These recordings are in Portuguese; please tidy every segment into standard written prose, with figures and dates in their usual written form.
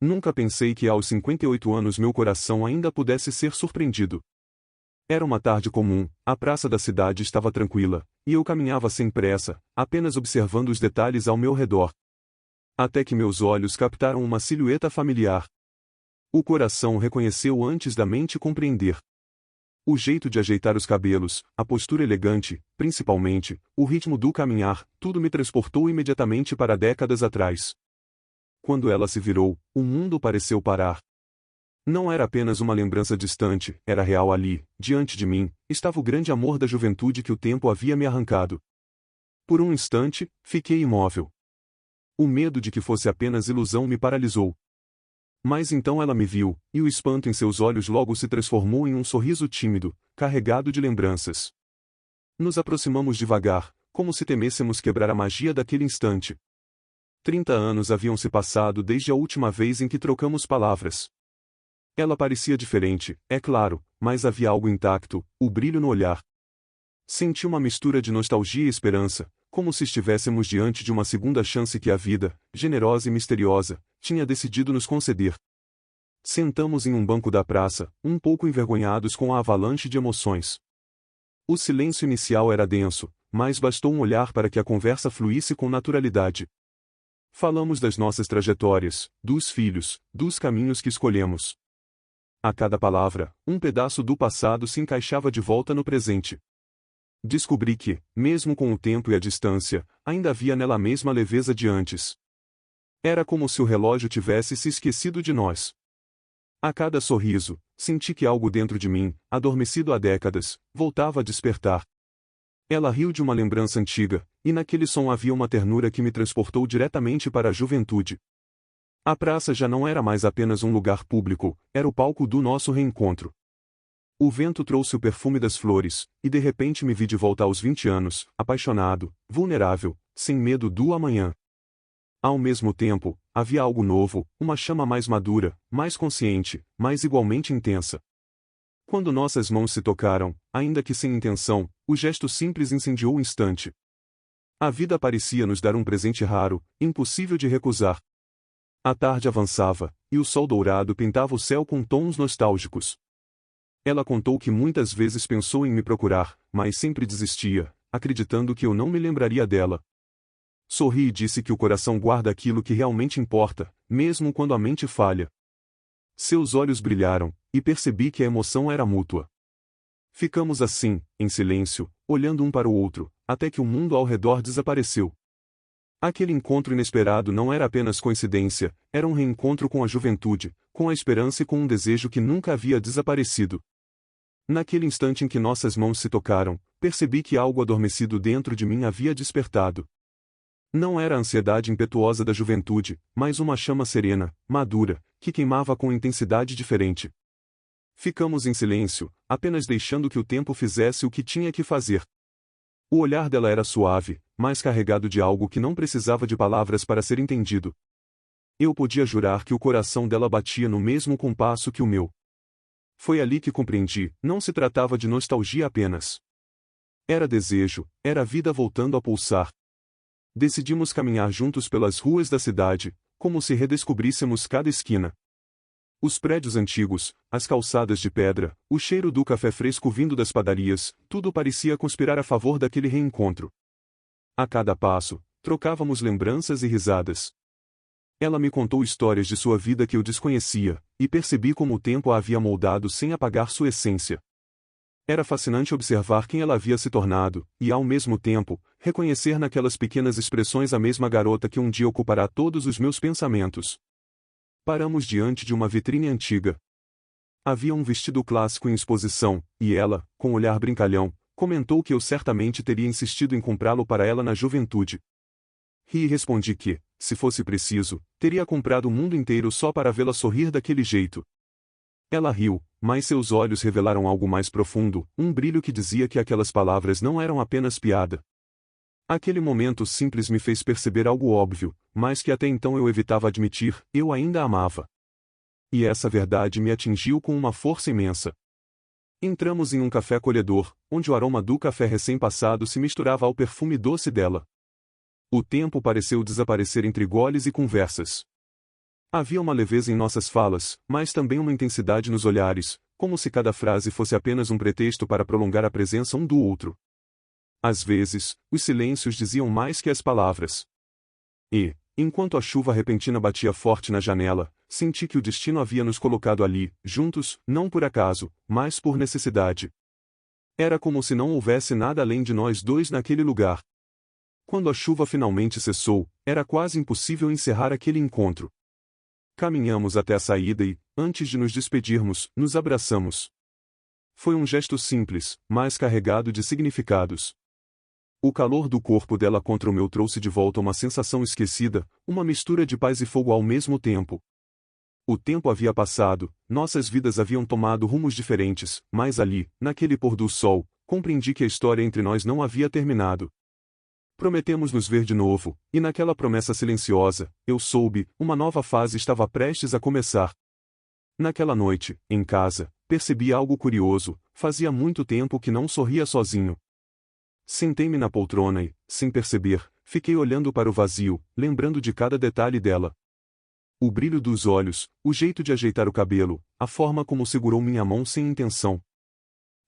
Nunca pensei que aos 58 anos meu coração ainda pudesse ser surpreendido. Era uma tarde comum, a praça da cidade estava tranquila, e eu caminhava sem pressa, apenas observando os detalhes ao meu redor. Até que meus olhos captaram uma silhueta familiar. O coração reconheceu antes da mente compreender. O jeito de ajeitar os cabelos, a postura elegante, principalmente, o ritmo do caminhar, tudo me transportou imediatamente para décadas atrás. Quando ela se virou, o mundo pareceu parar. Não era apenas uma lembrança distante, era real ali, diante de mim, estava o grande amor da juventude que o tempo havia me arrancado. Por um instante, fiquei imóvel. O medo de que fosse apenas ilusão me paralisou. Mas então ela me viu, e o espanto em seus olhos logo se transformou em um sorriso tímido, carregado de lembranças. Nos aproximamos devagar, como se temêssemos quebrar a magia daquele instante. 30 anos haviam se passado desde a última vez em que trocamos palavras. Ela parecia diferente, é claro, mas havia algo intacto, o brilho no olhar. Senti uma mistura de nostalgia e esperança, como se estivéssemos diante de uma segunda chance que a vida, generosa e misteriosa, tinha decidido nos conceder. Sentamos em um banco da praça, um pouco envergonhados com a avalanche de emoções. O silêncio inicial era denso, mas bastou um olhar para que a conversa fluísse com naturalidade. Falamos das nossas trajetórias, dos filhos, dos caminhos que escolhemos. A cada palavra, um pedaço do passado se encaixava de volta no presente. Descobri que, mesmo com o tempo e a distância, ainda havia nela a mesma leveza de antes. Era como se o relógio tivesse se esquecido de nós. A cada sorriso, senti que algo dentro de mim, adormecido há décadas, voltava a despertar. Ela riu de uma lembrança antiga, e naquele som havia uma ternura que me transportou diretamente para a juventude. A praça já não era mais apenas um lugar público, era o palco do nosso reencontro. O vento trouxe o perfume das flores, e de repente me vi de volta aos 20 anos, apaixonado, vulnerável, sem medo do amanhã. Ao mesmo tempo, havia algo novo, uma chama mais madura, mais consciente, mais igualmente intensa. Quando nossas mãos se tocaram, ainda que sem intenção, o gesto simples incendiou o instante. A vida parecia nos dar um presente raro, impossível de recusar. A tarde avançava, e o sol dourado pintava o céu com tons nostálgicos. Ela contou que muitas vezes pensou em me procurar, mas sempre desistia, acreditando que eu não me lembraria dela. Sorri e disse que o coração guarda aquilo que realmente importa, mesmo quando a mente falha. Seus olhos brilharam, e percebi que a emoção era mútua. Ficamos assim, em silêncio, olhando um para o outro, até que o mundo ao redor desapareceu. Aquele encontro inesperado não era apenas coincidência, era um reencontro com a juventude, com a esperança e com um desejo que nunca havia desaparecido. Naquele instante em que nossas mãos se tocaram, percebi que algo adormecido dentro de mim havia despertado. Não era a ansiedade impetuosa da juventude, mas uma chama serena, madura, que queimava com intensidade diferente. Ficamos em silêncio, apenas deixando que o tempo fizesse o que tinha que fazer. O olhar dela era suave, mas carregado de algo que não precisava de palavras para ser entendido. Eu podia jurar que o coração dela batia no mesmo compasso que o meu. Foi ali que compreendi, não se tratava de nostalgia apenas. Era desejo, era a vida voltando a pulsar. Decidimos caminhar juntos pelas ruas da cidade, como se redescobríssemos cada esquina. Os prédios antigos, as calçadas de pedra, o cheiro do café fresco vindo das padarias, tudo parecia conspirar a favor daquele reencontro. A cada passo, trocávamos lembranças e risadas. Ela me contou histórias de sua vida que eu desconhecia, e percebi como o tempo a havia moldado sem apagar sua essência. Era fascinante observar quem ela havia se tornado, e ao mesmo tempo, reconhecer naquelas pequenas expressões a mesma garota que um dia ocupará todos os meus pensamentos. Paramos diante de uma vitrine antiga. Havia um vestido clássico em exposição, e ela, com um olhar brincalhão, comentou que eu certamente teria insistido em comprá-lo para ela na juventude. Ri e respondi que, se fosse preciso, teria comprado o mundo inteiro só para vê-la sorrir daquele jeito. Ela riu, mas seus olhos revelaram algo mais profundo, um brilho que dizia que aquelas palavras não eram apenas piada. Aquele momento simples me fez perceber algo óbvio, mas que até então eu evitava admitir, eu ainda a amava. E essa verdade me atingiu com uma força imensa. Entramos em um café acolhedor, onde o aroma do café recém-passado se misturava ao perfume doce dela. O tempo pareceu desaparecer entre goles e conversas. Havia uma leveza em nossas falas, mas também uma intensidade nos olhares, como se cada frase fosse apenas um pretexto para prolongar a presença um do outro. Às vezes, os silêncios diziam mais que as palavras. E, enquanto a chuva repentina batia forte na janela, senti que o destino havia nos colocado ali, juntos, não por acaso, mas por necessidade. Era como se não houvesse nada além de nós dois naquele lugar. Quando a chuva finalmente cessou, era quase impossível encerrar aquele encontro. Caminhamos até a saída e, antes de nos despedirmos, nos abraçamos. Foi um gesto simples, mas carregado de significados. O calor do corpo dela contra o meu trouxe de volta uma sensação esquecida, uma mistura de paz e fogo ao mesmo tempo. O tempo havia passado, nossas vidas haviam tomado rumos diferentes, mas ali, naquele pôr do sol, compreendi que a história entre nós não havia terminado. Prometemos nos ver de novo, e naquela promessa silenciosa, eu soube, uma nova fase estava prestes a começar. Naquela noite, em casa, percebi algo curioso, fazia muito tempo que não sorria sozinho. Sentei-me na poltrona e, sem perceber, fiquei olhando para o vazio, lembrando de cada detalhe dela. O brilho dos olhos, o jeito de ajeitar o cabelo, a forma como segurou minha mão sem intenção.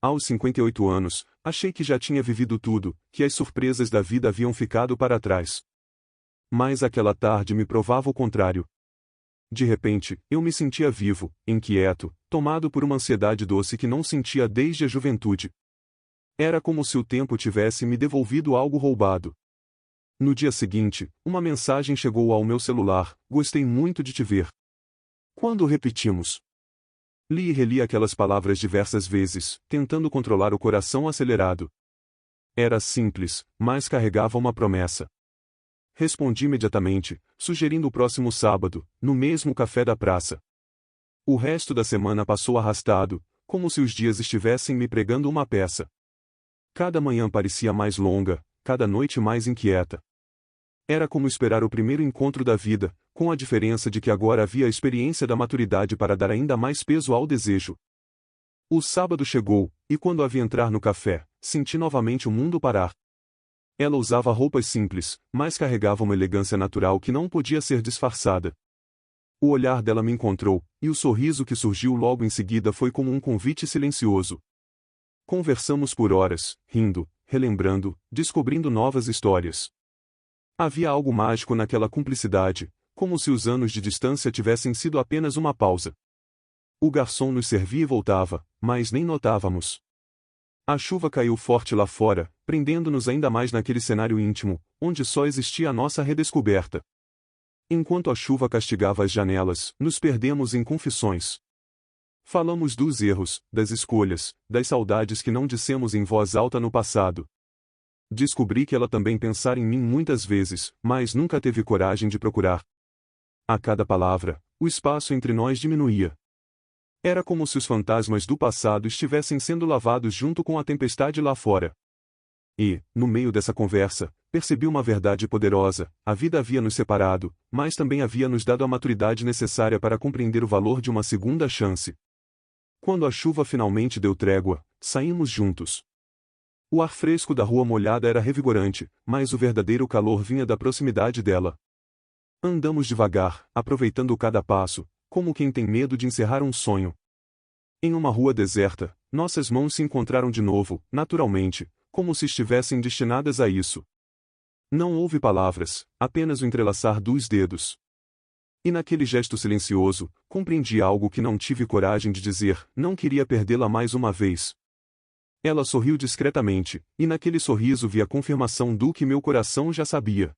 Aos 58 anos, achei que já tinha vivido tudo, que as surpresas da vida haviam ficado para trás. Mas aquela tarde me provava o contrário. De repente, eu me sentia vivo, inquieto, tomado por uma ansiedade doce que não sentia desde a juventude. Era como se o tempo tivesse me devolvido algo roubado. No dia seguinte, uma mensagem chegou ao meu celular: "Gostei muito de te ver." Quando repetimos. Li e reli aquelas palavras diversas vezes, tentando controlar o coração acelerado. Era simples, mas carregava uma promessa. Respondi imediatamente, sugerindo o próximo sábado, no mesmo café da praça. O resto da semana passou arrastado, como se os dias estivessem me pregando uma peça. Cada manhã parecia mais longa, cada noite mais inquieta. Era como esperar o primeiro encontro da vida, com a diferença de que agora havia a experiência da maturidade para dar ainda mais peso ao desejo. O sábado chegou, e quando a vi entrar no café, senti novamente o mundo parar. Ela usava roupas simples, mas carregava uma elegância natural que não podia ser disfarçada. O olhar dela me encontrou, e o sorriso que surgiu logo em seguida foi como um convite silencioso. Conversamos por horas, rindo, relembrando, descobrindo novas histórias. Havia algo mágico naquela cumplicidade, como se os anos de distância tivessem sido apenas uma pausa. O garçom nos servia e voltava, mas nem notávamos. A chuva caiu forte lá fora, prendendo-nos ainda mais naquele cenário íntimo, onde só existia a nossa redescoberta. Enquanto a chuva castigava as janelas, nos perdemos em confissões. Falamos dos erros, das escolhas, das saudades que não dissemos em voz alta no passado. Descobri que ela também pensara em mim muitas vezes, mas nunca teve coragem de procurar. A cada palavra, o espaço entre nós diminuía. Era como se os fantasmas do passado estivessem sendo lavados junto com a tempestade lá fora. E, no meio dessa conversa, percebi uma verdade poderosa: a vida havia nos separado, mas também havia nos dado a maturidade necessária para compreender o valor de uma segunda chance. Quando a chuva finalmente deu trégua, saímos juntos. O ar fresco da rua molhada era revigorante, mas o verdadeiro calor vinha da proximidade dela. Andamos devagar, aproveitando cada passo, como quem tem medo de encerrar um sonho. Em uma rua deserta, nossas mãos se encontraram de novo, naturalmente, como se estivessem destinadas a isso. Não houve palavras, apenas o entrelaçar dos dedos. E naquele gesto silencioso, compreendi algo que não tive coragem de dizer: não queria perdê-la mais uma vez. Ela sorriu discretamente, e naquele sorriso vi a confirmação do que meu coração já sabia.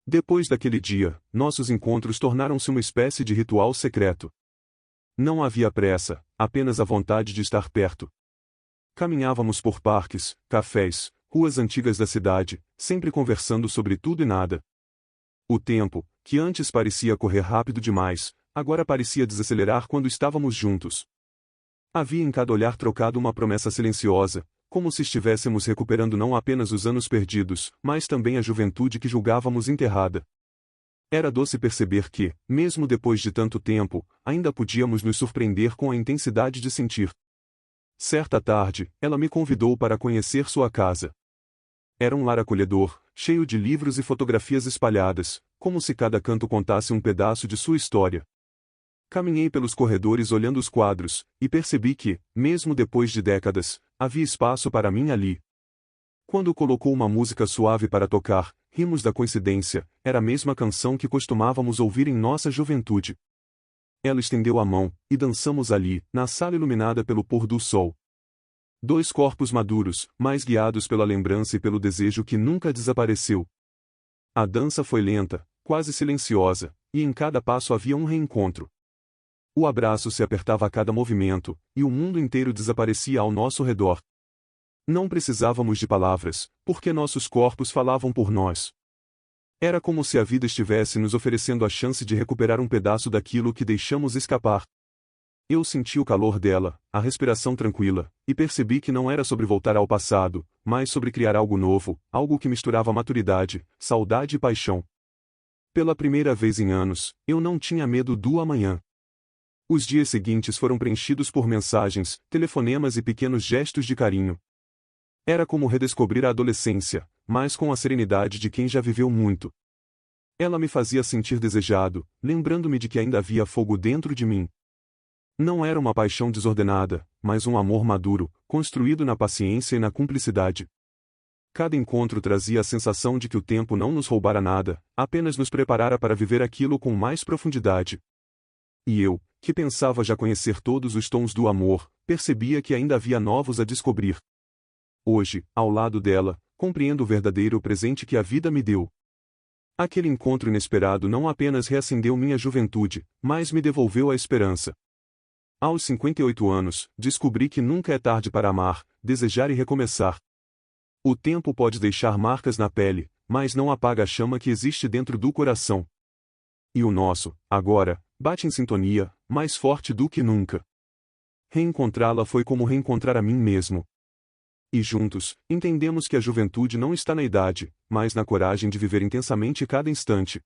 Depois daquele dia, nossos encontros tornaram-se uma espécie de ritual secreto. Não havia pressa, apenas a vontade de estar perto. Caminhávamos por parques, cafés, ruas antigas da cidade, sempre conversando sobre tudo e nada. O tempo, que antes parecia correr rápido demais, agora parecia desacelerar quando estávamos juntos. Havia em cada olhar trocado uma promessa silenciosa, como se estivéssemos recuperando não apenas os anos perdidos, mas também a juventude que julgávamos enterrada. Era doce perceber que, mesmo depois de tanto tempo, ainda podíamos nos surpreender com a intensidade de sentir. Certa tarde, ela me convidou para conhecer sua casa. Era um lar acolhedor, cheio de livros e fotografias espalhadas, como se cada canto contasse um pedaço de sua história. Caminhei pelos corredores olhando os quadros, e percebi que, mesmo depois de décadas, havia espaço para mim ali. Quando colocou uma música suave para tocar, rimos da coincidência, era a mesma canção que costumávamos ouvir em nossa juventude. Ela estendeu a mão, e dançamos ali, na sala iluminada pelo pôr do sol. Dois corpos maduros, mais guiados pela lembrança e pelo desejo que nunca desapareceu. A dança foi lenta, quase silenciosa, e em cada passo havia um reencontro. O abraço se apertava a cada movimento, e o mundo inteiro desaparecia ao nosso redor. Não precisávamos de palavras, porque nossos corpos falavam por nós. Era como se a vida estivesse nos oferecendo a chance de recuperar um pedaço daquilo que deixamos escapar. Eu senti o calor dela, a respiração tranquila, e percebi que não era sobre voltar ao passado, mas sobre criar algo novo, algo que misturava maturidade, saudade e paixão. Pela primeira vez em anos, eu não tinha medo do amanhã. Os dias seguintes foram preenchidos por mensagens, telefonemas e pequenos gestos de carinho. Era como redescobrir a adolescência, mas com a serenidade de quem já viveu muito. Ela me fazia sentir desejado, lembrando-me de que ainda havia fogo dentro de mim. Não era uma paixão desordenada, mas um amor maduro, construído na paciência e na cumplicidade. Cada encontro trazia a sensação de que o tempo não nos roubara nada, apenas nos preparara para viver aquilo com mais profundidade. E eu, que pensava já conhecer todos os tons do amor, percebia que ainda havia novos a descobrir. Hoje, ao lado dela, compreendo o verdadeiro presente que a vida me deu. Aquele encontro inesperado não apenas reacendeu minha juventude, mas me devolveu a esperança. Aos 58 anos, descobri que nunca é tarde para amar, desejar e recomeçar. O tempo pode deixar marcas na pele, mas não apaga a chama que existe dentro do coração. E o nosso, agora, bate em sintonia, mais forte do que nunca. Reencontrá-la foi como reencontrar a mim mesmo. E juntos, entendemos que a juventude não está na idade, mas na coragem de viver intensamente cada instante.